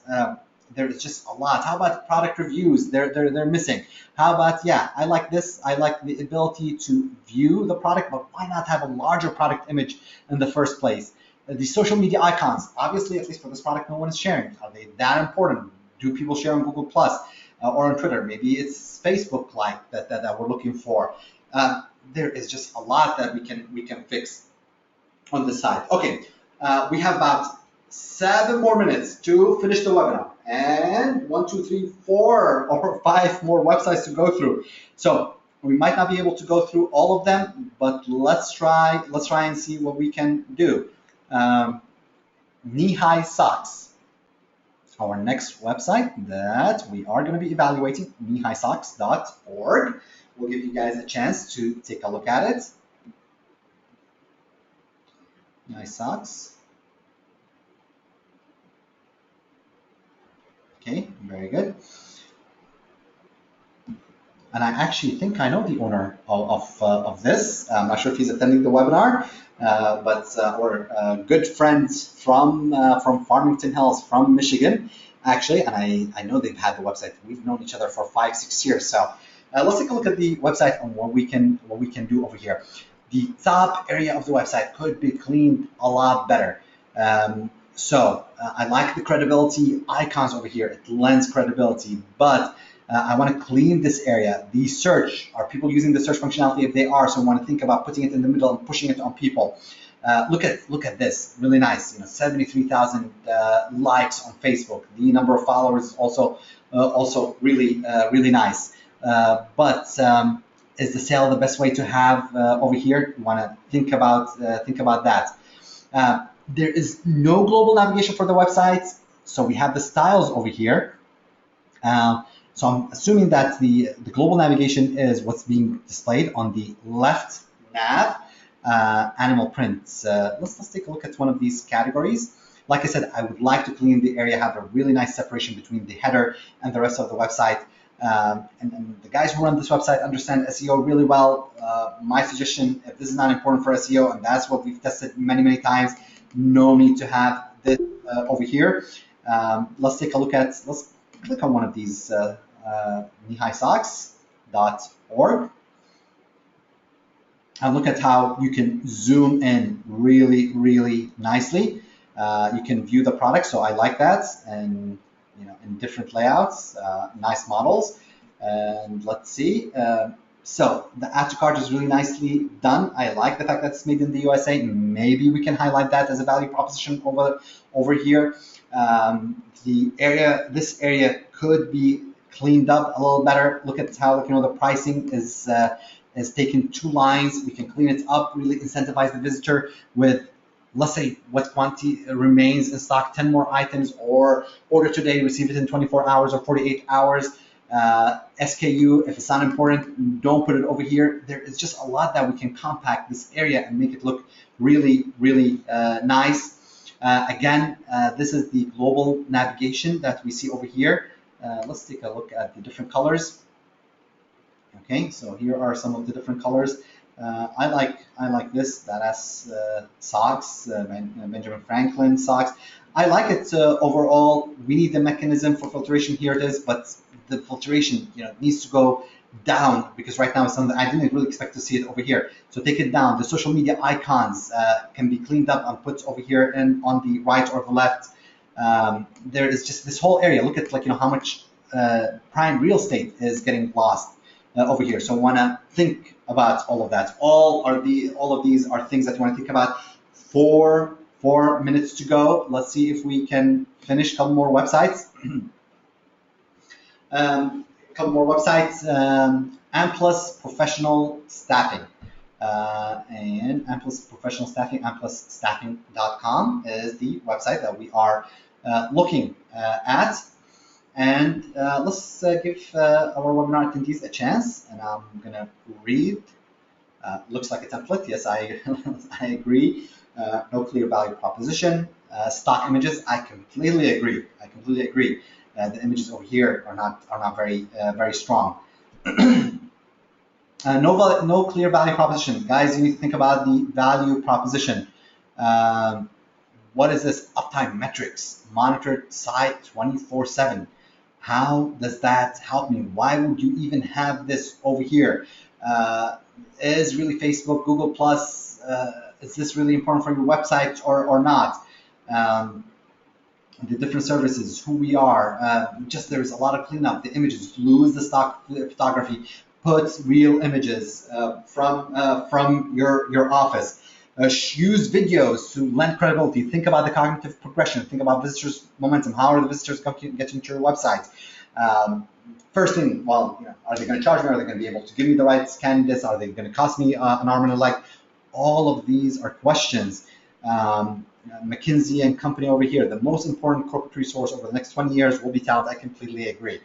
There is just a lot. How about product reviews? They're missing. How about, yeah, I like this. I like the ability to view the product, but why not have a larger product image in the first place? The social media icons, obviously, at least for this product, no one is sharing. Are they that important? Do people share on Google Plus or on Twitter? Maybe it's Facebook like that we're looking for. There is just a lot that we can fix on this side. Okay, we have about 7 more minutes to finish the webinar, and 1, 2, 3, 4 or 5 more websites to go through. So we might not be able to go through all of them, but let's try and see what we can do. Knee-high socks, our next website that we are going to be evaluating, kneehighsocks.org. We'll give you guys a chance to take a look at it. Knee-high socks. Okay, very good. And I actually think I know the owner of this. I'm not sure if he's attending the webinar, but we're good friends from Farmington Hills, from Michigan, actually. And I know they've had the website. We've known each other for 5, 6 years. So let's take a look at the website and what we can do over here. The top area of the website could be cleaned a lot better. So I like the credibility icons over here. It lends credibility, but I want to clean this area. The search, are people using the search functionality? If they are, so I want to think about putting it in the middle and pushing it on people. Look at this, really nice. 73,000 likes on Facebook. The number of followers is also really nice. But is the sale the best way to have over here? You want to think about that. There is no global navigation for the website, so we have the styles over here. So I'm assuming that the global navigation is what's being displayed on the left nav. Animal prints. Let's take a look at one of these categories. Like I said, I would like to clean the area, have a really nice separation between the header and the rest of the website. And the guys who run this website understand SEO really well. My suggestion, if this is not important for SEO, and that's what we've tested many times, no need to have this over here. Let's take a look at, let's click on one of these, kneehighsocks.org. And look at how you can zoom in really nicely. You can view the product, so I like that, and in different layouts, nice models. And let's see. So the add to cart is really nicely done. I like the fact that it's made in the USA. Maybe we can highlight that as a value proposition over here. This area could be cleaned up a little better. Look at how the pricing is taken 2 lines. We can clean it up, really incentivize the visitor with, let's say, what quantity remains in stock, 10 more items, or order today, receive it in 24 hours or 48 hours. SKU, if it's not important, don't put it over here. There is just a lot that we can compact this area and make it look really nice. Again, this is the global navigation that we see over here. Let's take a look at the different colors. Okay, so here are some of the different colors. I like this. That has socks, Benjamin Franklin socks. I like it overall. We need the mechanism for filtration. Here it is, but the filtration, needs to go down, because right now it's something I didn't really expect to see it over here. So take it down. The social media icons can be cleaned up and put over here and on the right or the left. There is just this whole area. Look at how much prime real estate is getting lost over here. So I want to think about all of that. All of these are things that you want to think about. 4 minutes to go. Let's see if we can finish a couple more websites. A couple more websites. Amplus Professional Staffing. And Amplus Professional Staffing, amplusstaffing.com is the website that we are looking at. And let's give our webinar attendees a chance. And I'm going to read. Looks like a template. Yes, I agree. No clear value proposition. Stock images. I completely agree. The images over here are not very strong. No clear value proposition. Guys, you need to think about the value proposition. What is this? Uptime metrics, monitored site 24/7. How does that help me? Why would you even have this over here? Is really Facebook, Google Plus, is this really important for your website or not? The different services, who we are, just there's a lot of cleanup, the images, lose the stock photography, put real images from your office. Use videos to lend credibility. Think about the cognitive progression. Think about visitors' momentum. How are the visitors getting to your website? First thing, well, are they going to charge me? Are they going to be able to give me the right candidates? Are they going to cost me an arm and a leg? All of these are questions. McKinsey and Company over here, the most important corporate resource over the next 20 years will be talent. I completely agree.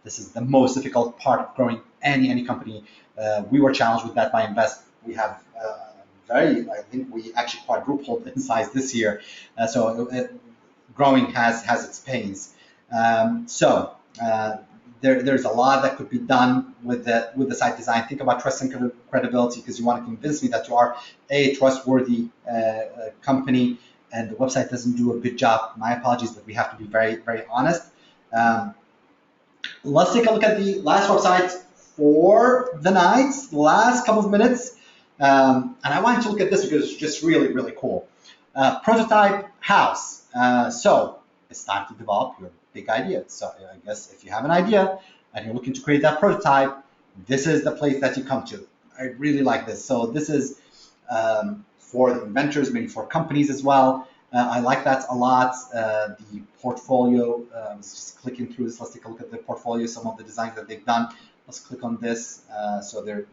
This is the most difficult part of growing any company. We were challenged with that by Invest. We have I think we actually quadrupled in size this year. Growing has its pains. There's a lot that could be done with the site design. Think about trust and credibility, because you want to convince me that you are a trustworthy company, and the website doesn't do a good job. My apologies, but we have to be very honest. Let's take a look at the last website for the night, the last couple of minutes. And I wanted to look at this because it's just really cool. Prototype house. So it's time to develop your big idea. So I guess if you have an idea and you're looking to create that prototype, this is the place that you come to. I really like this. So this is for the inventors, maybe for companies as well. I like that a lot. The portfolio, just clicking through this, let's take a look at the portfolio, some of the designs that they've done. Let's click on this. So their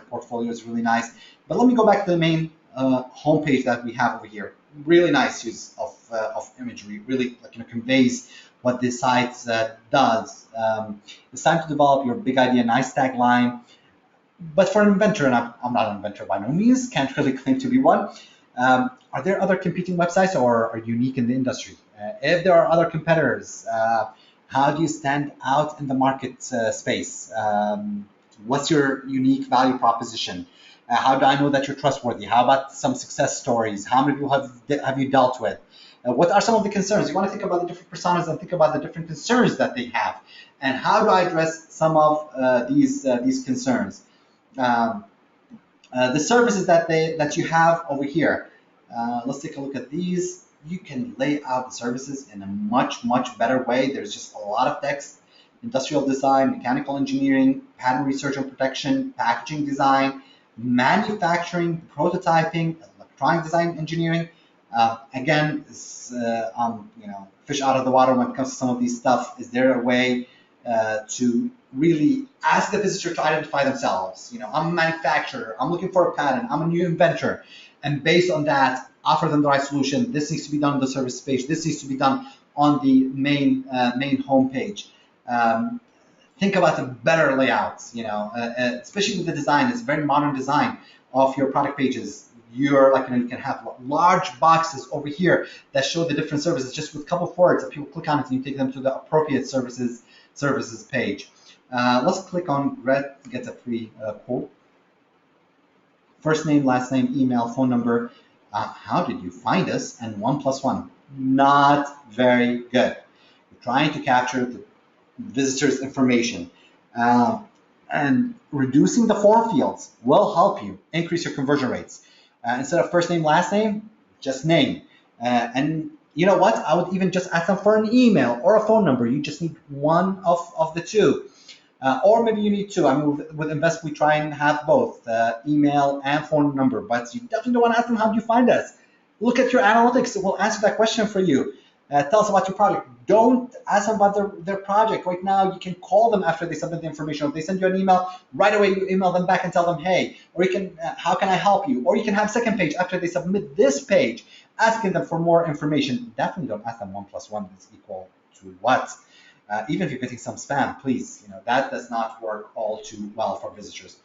portfolio is really nice. But let me go back to the main homepage that we have over here. Really nice use of imagery. Really conveys what this site does. It's time to develop your big idea. Nice tagline. But for an inventor, and I'm not an inventor by no means, can't really claim to be one. Are there other competing websites or are unique in the industry? If there are other competitors, how do you stand out in the market space? What's your unique value proposition? How do I know that you're trustworthy? How about some success stories? How many people have you dealt with? What are some of the concerns? You want to think about the different personas and think about the different concerns that they have, and how do I address some of these concerns? The services that you have over here. Let's take a look at these. You can lay out the services in a much better way. There's just a lot of text: industrial design, mechanical engineering, patent research and protection, packaging design, manufacturing, prototyping, electronic design engineering. Again, fish out of the water when it comes to some of these stuff. Is there a way to really ask the visitor to identify themselves? I'm a manufacturer. I'm looking for a patent. I'm a new inventor. And based on that, offer them the right solution. This needs to be done on the service page. This needs to be done on the main homepage. Think about the better layouts, especially with the design. It's a very modern design of your product pages. You can have large boxes over here that show the different services just with a couple of words, and people click on it and you take them to the appropriate services page. Let's click on get a free quote. First name, last name, email, phone number. How did you find us? And 1+1. Not very good. You're trying to capture the visitor's information. And reducing the form fields will help you increase your conversion rates. Instead of first name, last name, just name. And you know what? I would even just ask them for an email or a phone number. You just need one of the two. Or maybe you need two. I mean, with Invest, we try and have both email and phone number, but you definitely don't want to ask them, how do you find us? Look at your analytics. It will answer that question for you. Tell us about your project. Don't ask them about their project. Right now, you can call them after they submit the information. If they send you an email, right away you email them back and tell them, hey, or you can, how can I help you? Or you can have a second page after they submit this page, asking them for more information. Definitely don't ask them 1 + 1 is equal to what? Even if you're getting some spam, please, that does not work all too well for visitors.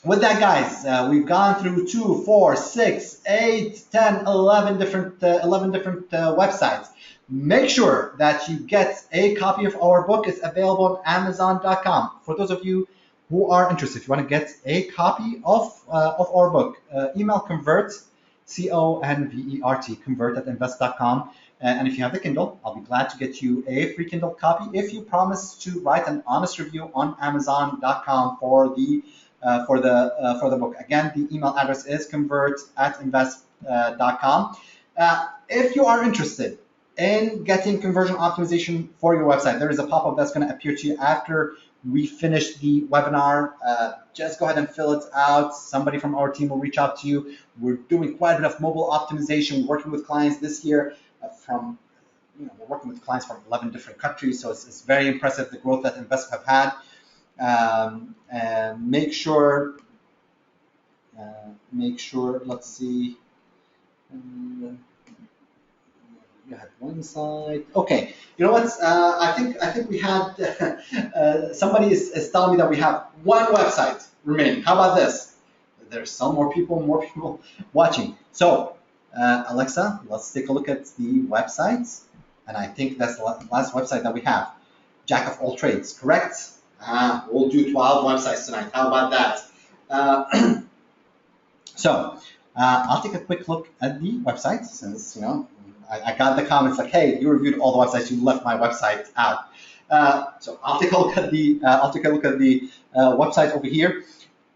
With that, guys, we've gone through 2, 4, 6, 8, 10, 11 different websites. Make sure that you get a copy of our book. It's available on Amazon.com. For those of you who are interested, if you want to get a copy of our book, email convert, CONVERT, convert@invest.com. And if you have the Kindle, I'll be glad to get you a free Kindle copy if you promise to write an honest review on Amazon.com for the book. Again, the email address is convert@invest.com. If you are interested in getting conversion optimization for your website, there is a pop-up that's going to appear to you after we finish the webinar. Just go ahead and fill it out. Somebody from our team will reach out to you. We're doing quite a bit of mobile optimization, working with clients this year we're working with clients from 11 different countries, so it's very impressive the growth that Invest have had. And make sure, let's see, you had one side. Okay, you know what? I think we had somebody is telling me that we have one website remaining. How about this? There's some more people watching. So Alexa, let's take a look at the websites, and I think that's the last website that we have. Jack of all trades, correct? We'll do 12 websites tonight. How about that? So I'll take a quick look at the website since I got the comments like, hey, you reviewed all the websites, you left my website out. So I'll take a look at the website over here.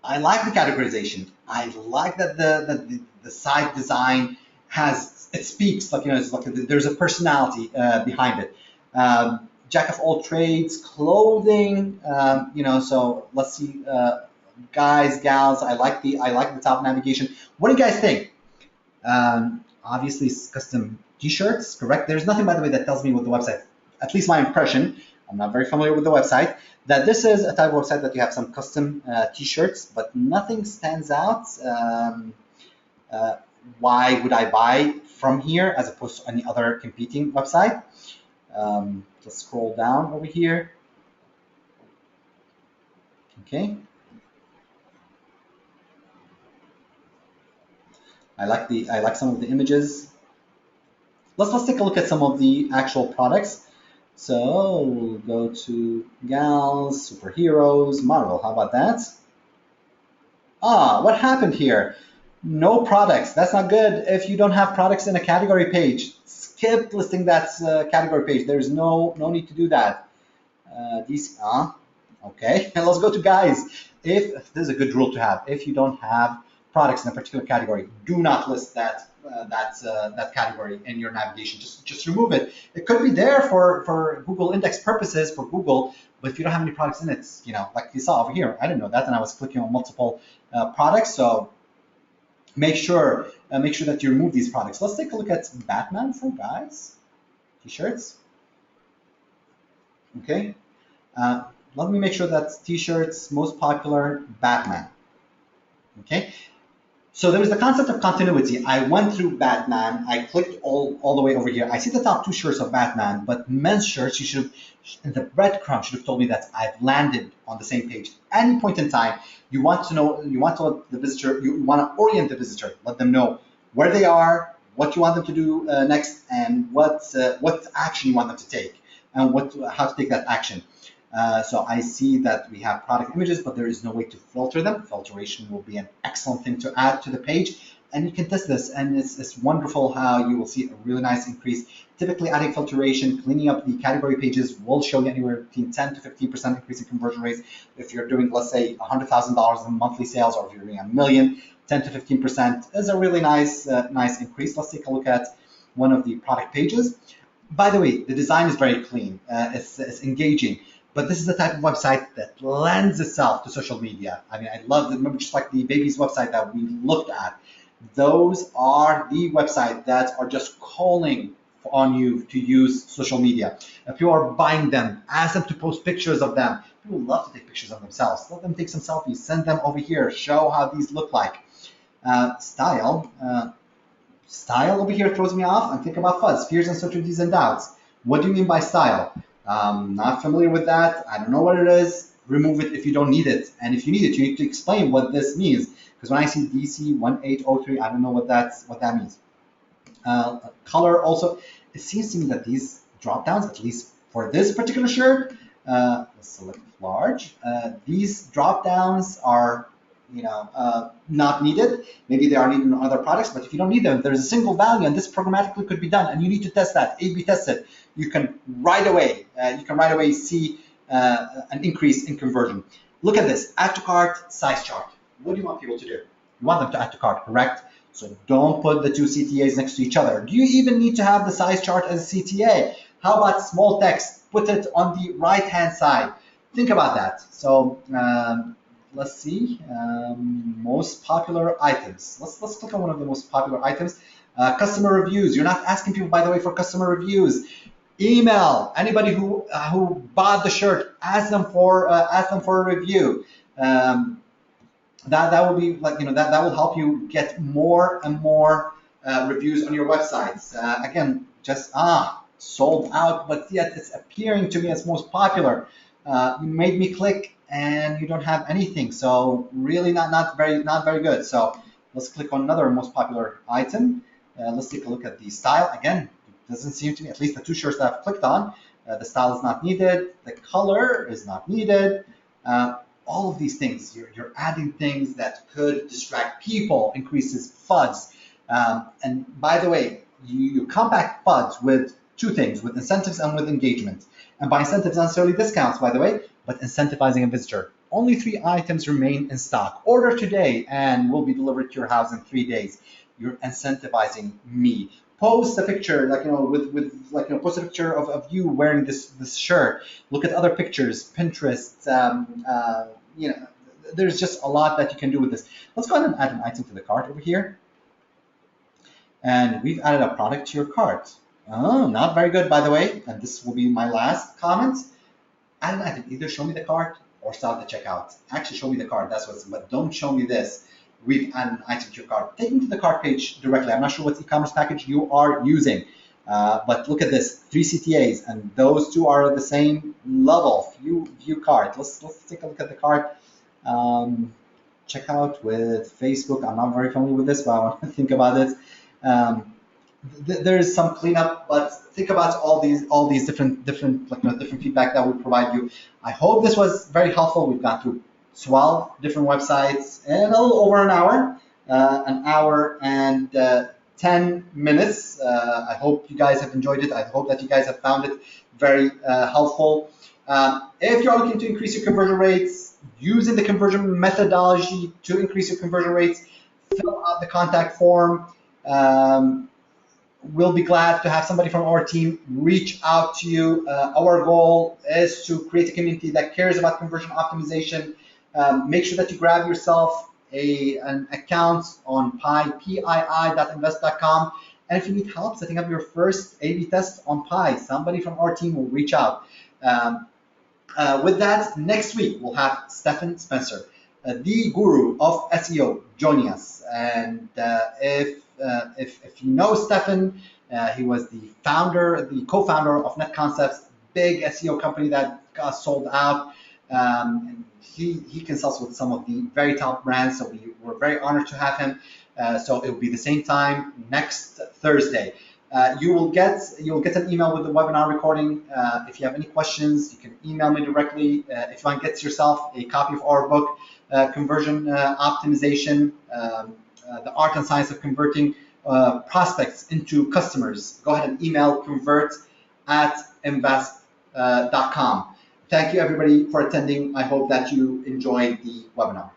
I like the categorization. I like that the site design speaks like it's like there's a personality behind it. Jack of all trades, clothing, so let's see, guys, gals, I like the top navigation. What do you guys think? Obviously custom t-shirts, correct? There's nothing, by the way, that tells me with the website, at least my impression, I'm not very familiar with the website, that this is a type of website that you have some custom t-shirts, but nothing stands out. Why would I buy from here as opposed to any other competing website? Let's scroll down over here. Okay. I like some of the images. Let's take a look at some of the actual products. So we'll go to gals, superheroes, Marvel. How about that? What happened here? No products. That's not good. If you don't have products in a category page, skip listing that category page. There's no need to do that. Okay. And let's go to guys. If this is a good rule to have, if you don't have products in a particular category, do not list that category in your navigation. Just remove it. It could be there for Google index purposes for Google, but if you don't have any products in it, like you saw over here, I didn't know that, and I was clicking on multiple products. So make sure that you remove these products. Let's take a look at Batman for guys, t-shirts. Okay, let me make sure that t-shirts most popular Batman. Okay, so there's the concept of continuity. I went through Batman. I clicked all the way over here. I see the top 2 shirts of Batman, but men's shirts, you should have, in the breadcrumb should have told me that I've landed on the same page. Any point in time, you want to let the visitor, you want to orient the visitor, let them know where they are, what you want them to do next, and what action you want them to take, and how to take that action. So I see that we have product images, but there is no way to filter them. Filtration will be an excellent thing to add to the page, and you can test this, and it's wonderful how you will see a really nice increase. Typically, adding filtration, cleaning up the category pages will show you anywhere between 10 to 15% increase in conversion rates. If you're doing, let's say, $100,000 in monthly sales, or if you're doing $1 million, 10 to 15% is a really nice increase. Let's take a look at one of the product pages. By the way, the design is very clean. It's engaging. But this is the type of website that lends itself to social media. I mean, I love it. Remember, just like the baby's website that we looked at, those are the websites that are just calling on you to use social media. If you are buying them, ask them to post pictures of them. People love to take pictures of themselves. Let them take some selfies. Send them over here. Show how these look like. Style. Style over here throws me off. And think about fuzz, fears, uncertainties, and doubts. What do you mean by style? Not familiar with that. I don't know what it is. Remove it if you don't need it. And if you need it, you need to explain what this means. Because when I see DC 1803, I don't know what that means. Color also, it seems to me that these drop downs, at least for this particular shirt, let's select large. These drop downs are, not needed. Maybe they are needed in other products, but if you don't need them, there's a single value, and this programmatically could be done, and you need to test that, A/B test it. You can right away see an increase in conversion. Look at this, add to cart size chart. What do you want people to do? You want them to add to cart, correct? So don't put the two CTAs next to each other. Do you even need to have the size chart as a CTA? How about small text? Put it on the right-hand side. Think about that. So let's see, most popular items. Let's click on one of the most popular items. Customer reviews. You're not asking people, by the way, for customer reviews. Email anybody who bought the shirt. Ask them for a review. That will be like that will help you get more and more reviews on your websites. Again, just sold out, but yet it's appearing to me as most popular. You made me click and you don't have anything, so really not very good. So let's click on another most popular item. Let's take a look at the style. Again, it doesn't seem to me, at least the two shirts that I've clicked on, the style is not needed, the color is not needed. All of these things, you're adding things that could distract people, increases FUDs. And by the way, you combat FUDs with two things, with incentives and with engagement. And by incentives, not necessarily discounts, by the way, but incentivizing a visitor. Only 3 items remain in stock. Order today and will be delivered to your house in 3 days. You're incentivizing me. Post a picture, post a picture of you wearing this shirt. Look at other pictures, Pinterest. There's just a lot that you can do with this. Let's go ahead and add an item to the cart over here. And we've added a product to your cart. Oh, not very good, by the way. And this will be my last comment. Add an item. Either show me the cart or start the checkout. Actually, show me the cart. That's what's. But don't show me this. We've added an item to your cart. Take me to the cart page directly. I'm not sure what e-commerce package you are using, but look at this: 3 CTAs, and those two are at the same level. View cart. Let's take a look at the cart. Checkout with Facebook. I'm not very familiar with this, but I want to think about it. There is some cleanup, but think about all these different feedback that we provide you. I hope this was very helpful. We've gone through 12 different websites in a little over an hour and 10 minutes. I hope you guys have enjoyed it. I hope that you guys have found it very helpful. If you're looking to increase your conversion rates, using the conversion methodology to increase your conversion rates, fill out the contact form. We'll be glad to have somebody from our team reach out to you. Our goal is to create a community that cares about conversion optimization. Make sure that you grab yourself an account on pii.invest.com. And if you need help setting up your first A/B test on Pi, somebody from our team will reach out. With that, next week we'll have Stephen Spencer, the guru of SEO, joining us. And if you know Stephen, he was the co-founder of NetConcepts, big SEO company that got sold out. And he consults with some of the very top brands, so we're very honored to have him. So it will be the same time next Thursday. You'll get an email with the webinar recording. If you have any questions, you can email me directly. If you want to get yourself a copy of our book, Conversion Optimization, The Art and Science of Converting Prospects into Customers, go ahead and email convert@invest.com. Thank you, everybody, for attending. I hope that you enjoyed the webinar.